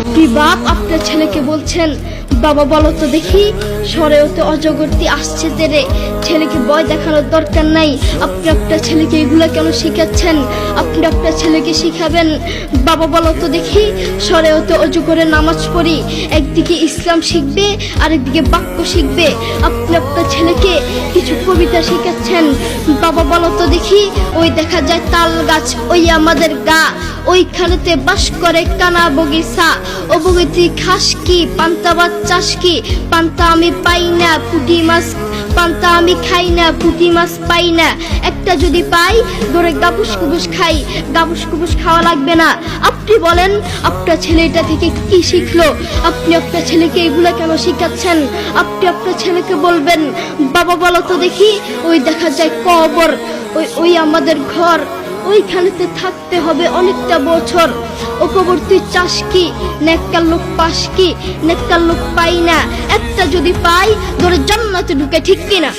আপনি বাপ আপনার ছেলেকে বলছেন, বাবা বলো তো দেখি সরেওতে অজগরটি আসছে তেরে, ছেলেকে ভয় দেখানোর দরকার নাই। আপনি আপনার ছেলেকে এগুলা কেন শিখাচ্ছেন? আপনি আপনার ছেলেকে শিখাবেন, বাবা বলো তো দেখি সরেওতে অজগরের নামাজ পড়ি, একদিকে ইসলাম শিখবে আরেকদিকে বাক্য শিখবে। আপনি আপনার ছেলেকে কিছু কবিতা শিখাচ্ছেন, বাবা বলো তো দেখি ওই দেখা যায় তাল গাছ ওই আমাদের গা, ওইখানেতে বাস করে কানা বগিচা, ও বগিতি খাস কি পান্তা ভাত চাষ কি, পান্তা আমি পাই না পুঁটি মাছ, পান্তা আমি খাই না পুঁটি মাছ পাই না, একটা যদি পাই ধরে গাবুস কুবুস খাই, গাবুস কুবুস খাওয়া লাগবে না। আপনি বলেন আপনার ছেলে এটা থেকে কি শিখলো? আপনি আপনার ছেলেকে এগুলা কেন শিখাচ্ছেন? আপনি আপনার ছেলেকে বলবেন, বাবা বলো তো দেখি ওই দেখা যায় কবর, ওই আমাদের ঘর, ওইখানেতে থাকতে হবে অনেকটা বছর, ও কবর তুই চাস কি, নেককার লোক পাস কি, নেককার লোক পাই না, একটা যদি পাই ধরে জান্নাতে ঢুকে, ঠিক কিনা?